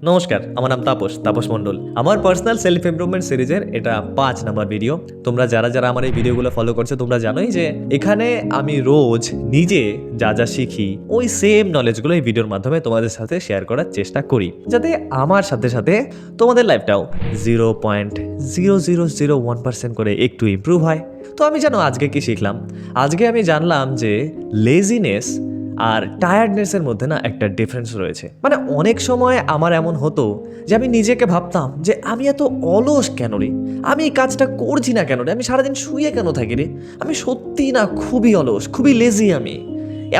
নমস্কার, আমার নাম তাপস মণ্ডল। আমার পার্সোনাল সেলফ ইমপ্রুভমেন্ট সিরিজের এটা 5 নাম্বার ভিডিও। তোমরা যারা আমার এই ভিডিওগুলো ফলো করছো তোমরা জানোই যে এখানে আমি রোজ নিজে যা শিখি ওই সেম নলেজগুলো এই ভিডিওর মাধ্যমে তোমাদের সাথে শেয়ার করার চেষ্টা করি, যাতে আমার সাথে সাথে তোমাদের লাইফটাও 0.0001% করে একটু ইমপ্রুভ হয়। তো আমি জানো আজকে কি শিখলাম? আজকে আমি জানলাম যে লেজিনেস আর টায়ার্ডনেসের মধ্যে না একটা ডিফারেন্স রয়েছে। মানে অনেক সময় আমার এমন হতো যে আমি নিজেকে ভাবতাম যে আমি এত অলস কেন রে, আমি এই কাজটা করছি না কেন রে, আমি সারাদিন শুয়ে কেন থাকি রে, আমি সত্যি না খুবই অলস, খুবই লেজি আমি।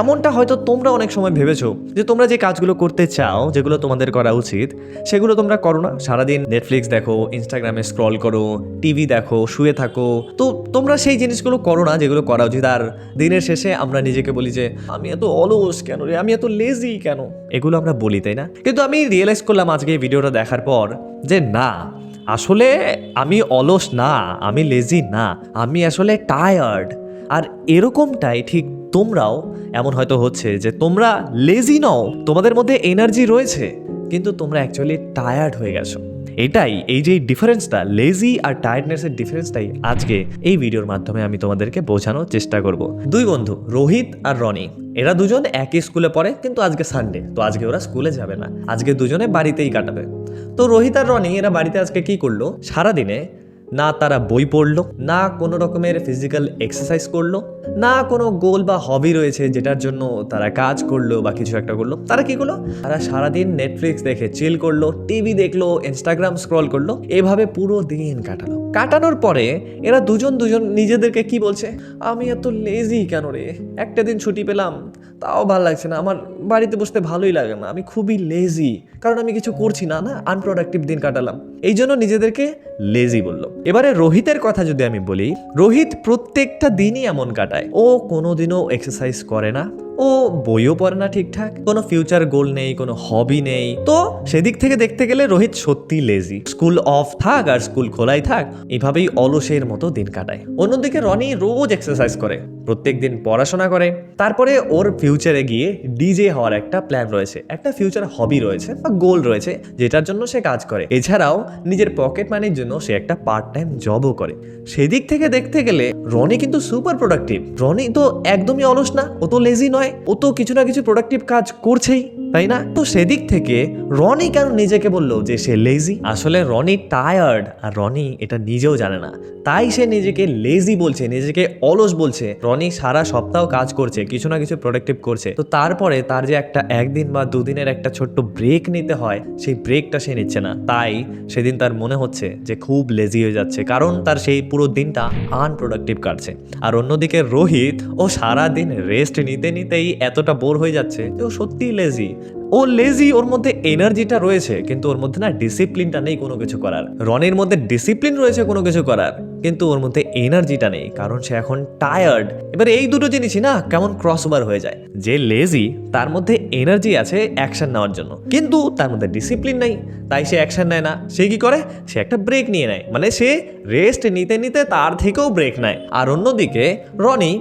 এমনটা হয়তো তোমরা অনেক সময় ভেবেছো যে তোমরা যে কাজগুলো করতে চাও, যেগুলো তোমাদের করা উচিত, সেগুলো তোমরা করো না। সারাদিন নেটফ্লিক্স দেখো, ইনস্টাগ্রামে স্ক্রল করো, টিভি দেখো, শুয়ে থাকো। তো তোমরা সেই জিনিসগুলো করো না যেগুলো করা উচিত। আর দিনের শেষে আমরা নিজেকে বলি যে আমি এত অলস কেন রে, আমি এত লেজি কেন, এগুলো আমরা বলি, তাই না? কিন্তু আমি রিয়েলাইজ করলাম আজকে এই ভিডিওটা দেখার পর যে না, আসলে আমি অলস না, আমি লেজি না, আমি আসলে টায়ার্ড। আর এরকমটাই ঠিক তোমরাও, এমন হয়তো হচ্ছে যে তোমরা লেজি নও, তোমাদের মধ্যে এনার্জি রয়েছে, কিন্তু তোমরা অ্যাকচুয়ালি টায়ার্ড হয়ে গেছো। এটাই, এই যে ডিফারেন্সটা, লেজি আর টায়ার্ডনেসের ডিফারেন্সটাই আজকে এই ভিডিওর মাধ্যমে আমি তোমাদেরকে বোঝানোর চেষ্টা করব। দুই বন্ধু, রোহিত আর রনি, এরা দুজন একই স্কুলে পড়ে, কিন্তু আজকে সানডে, তো আজকে ওরা স্কুলে যাবে না, আজকে দুজনে বাড়িতেই কাটাবে। তো রোহিত আর রনি এরা বাড়িতে আজকে কি করলো, সারাদিনে না তারা বই পড়লো, না কোনো রকমের ফিজিক্যাল এক্সারসাইজ করলো, না কোনো গোল বা হবি রয়েছে যেটার জন্য তারা কাজ করলো বা কিছু একটা করলো। তারা কি করলো, তারা সারাদিন নেটফ্লিক্স দেখে চিল করলো, টিভি দেখলো, ইনস্টাগ্রাম স্ক্রল করলো, এভাবে পুরো দিন কাটানোর পরে এরা দুজন নিজেদেরকে কি বলছে, আমি এত লেজি কেন রে, একটা দিন ছুটি পেলাম তাও ভালো লাগছে না, আমার বাড়িতে বসতে ভালোই লাগে না, আমি খুবই লেজি, কারণ আমি কিছু করছি না, আনপ্রোডাক্টিভ দিন কাটালাম, এই জন্য নিজেদেরকে লেজি বললো। এবারে রোহিতের কথা যদি আমি বলি, রোহিত প্রত্যেকটা দিনই এমন কাটায়, ও কোনোদিনও এক্সারসাইজ করে না, ও বইও পড়ে না ঠিকঠাক, কোনো ফিউচার গোল নেই, কোনো হবি নেই। তো সেদিক থেকে দেখতে গেলে রোহিত সত্যি লেজি। স্কুল অফ থাক আর স্কুল খোলাই থাক, এভাবেই অলসের মতো দিন কাটায়। অন্যদিকে রনি রোজ এক্সারসাইজ করে, প্রত্যেকদিন পড়াশোনা করে, তারপরে ওর ফিউচারে গিয়ে ডিজে হওয়ার একটা প্ল্যান রয়েছে, একটা ফিউচার হবি রয়েছে বা গোল রয়েছে যেটার জন্য সে কাজ করে। এছাড়াও নিজের পকেট মানির জন্য সে একটা পার্ট টাইম জবও করে। সেদিক থেকে দেখতে গেলে রনি কিন্তু সুপার প্রোডাক্টিভ। রনি তো একদমই অলস না, ও তো লেজি নয়, ও তো কিছু না কিছু প্রোডাক্টিভ কাজ করছেই, তাই না? তো সেদিক থেকে রনি কেন নিজেকে বললো যে সে লেজি? আসলে রনি টায়ার্ড, আর রনি এটা নিজেও জানে না, তাই সে নিজেকে লেজি বলছে, নিজেকে অলস বলছে। রনি সারা সপ্তাহ কাজ করছে, কিছু না কিছু প্রোডাক্টিভ করছে, তো তারপরে তার যে একটা একদিন বা দুদিনের একটা ছোট্ট ব্রেক নিতে হয়, সেই ব্রেকটা সে নিচ্ছে না। তাই সেদিন তার মনে হচ্ছে যে খুব লেজি হয়ে যাচ্ছে, কারণ তার সেই পুরো দিনটা আনপ্রোডাক্টিভ কাটছে। আর অন্যদিকে রোহিত, ও সারা দিন রেস্ট নিতেই এতটা বোর হয়ে যাচ্ছে যে ও সত্যিই লেজি। ও লেজি, ওর মধ্যে এনার্জিটা রয়েছে কিন্তু ওর মধ্যে না ডিসিপ্লিনটা নেই কোনো কিছু করার। রনির মধ্যে ডিসিপ্লিন রয়েছে কোনো কিছু করার, কিন্তু ওর মধ্যে এনার্জিটা নেই, কারণ সে এখন টায়ার্ড। এবার এই দুটো জিনিসই না কেমন ক্রস ওভার হয়ে যায়, যে লেজি তার মধ্যে এনার্জি আছে অ্যাকশন নেওয়ার জন্য, কিন্তু তার মধ্যে ডিসিপ্লিন নেই, তাই সে অ্যাকশন নেয় না। সে কি করে, সে একটা ব্রেক নিয়ে নেয়, মানে সে রেস্ট নিতে তার থেকেও ব্রেক নেয়। আর অন্যদিকে রনি,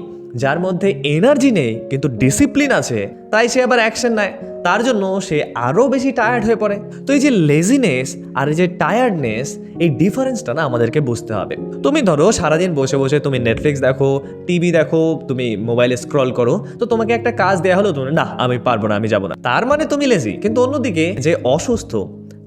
যার মধ্যে এনার্জি নেই কিন্তু ডিসিপ্লিন আছে, তাই সে আবার অ্যাকশন নেয়, তার জন্য সে আরও বেশি টায়ার্ড হয়ে পড়ে। তো এই যে লেজিনেস আর এই যে টায়ার্ডনেস, এই ডিফারেন্সটা না আমাদেরকে বুঝতে হবে। তুমি ধরো সারাদিন বসে তুমি নেটফ্লিক্স দেখো, টিভি দেখো, তুমি মোবাইলে স্ক্রল করো, তো তোমাকে একটা কাজ দেওয়া হলো, তুমি না আমি পারবো না, আমি যাবো না, তার মানে তুমি লেজি। কিন্তু অন্যদিকে যে অসুস্থ,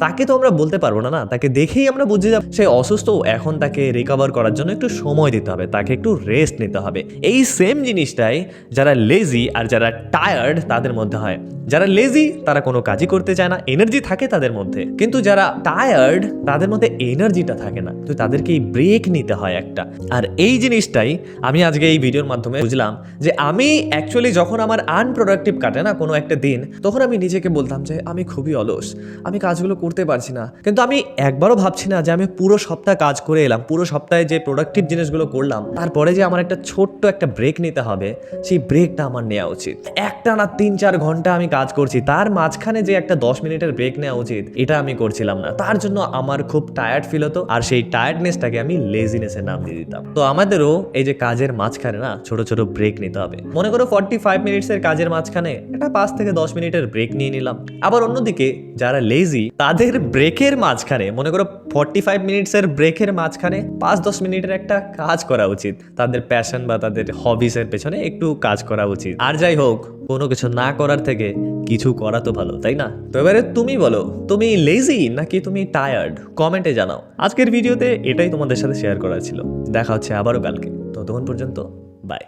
তাকে তো আমরা বলতে পারবো না, তাকে দেখেই আমরা বুঝে যাব সে অসুস্থ, এখন তাকে রিকভার করার জন্য একটু সময় দিতে হবে, তাকে একটু রেস্ট নিতে হবে। এই সেম জিনিসটাই যারা লেজি আর যারা টায়ার্ড তাদের মধ্যে হয়। যারা লেজি তারা কোনো কাজই করতে চায় না, এনার্জি থাকে তাদের মধ্যে, কিন্তু যারা টায়ার্ড তাদের মধ্যে এনার্জিটা থাকে না, তো তাদেরকে এই ব্রেক নিতে হয় একটা। আর এই জিনিসটাই আমি আজকে এই ভিডিওর মাধ্যমে বুঝলাম, যে আমি অ্যাকচুয়ালি যখন আমার আনপ্রোডাক্টিভ কাটে না কোনো একটা দিন, তখন আমি নিজেকে বলতাম যে আমি খুবই অলস, আমি কাজগুলো করতে পারছি না। কিন্তু আমি একবারও ভাবছি না যে আমি পুরো সপ্তাহ কাজ করে এলাম, পুরো সপ্তাহে যে প্রোডাক্টিভ জিনিসগুলো করলাম, তারপরে যে আমার একটা ছোট্ট একটা ব্রেক নিতে হবে, সেই ব্রেকটা আমার নেওয়া উচিত। একটা না 3-4 ঘন্টা আমি কাজ করছি, তার মাঝখানে যে একটা 10 মিনিটের ব্রেক নেওয়া উচিত, এটা আমি করছিলাম না। তার জন্য আমার খুব টায়ার্ড ফিল হতো, আর সেই টায়ার্ডনেসটাকে আমি লেজিনেসের নাম দিয়ে দিতাম। তো আমাদেরও এই যে কাজের মাঝখানে না ছোট ছোট ব্রেক নিতে হবে। মনে করো 45 মিনিটসের কাজের মাঝখানে একটা 5 থেকে 10 মিনিটের ব্রেক নিয়ে নিলাম। আবার অন্যদিকে যারা লেজি, তাদের তাদের ব্রেকের মাঝখানে, মনে করো 45 মিনিটসের ব্রেকের মাঝখানে 5-10 মিনিটের একটা কাজ করা উচিত। তাদের প্যাশন বা তাদের হবিসের পেছনে একটু কাজ করা উচিত। আর যাই হোক, কোনো কিছু না করার থেকে কিছু করা তো ভালো, তাই না? তো এবারে তুমি বলো, তুমি লেজি নাকি তুমি টায়ার্ড? কমেন্টে জানাও। আজকের ভিডিওতে এটাই তোমাদের সাথে শেয়ার করা ছিল। দেখা হচ্ছে আবারও কালকে। ততক্ষণ পর্যন্ত বাই।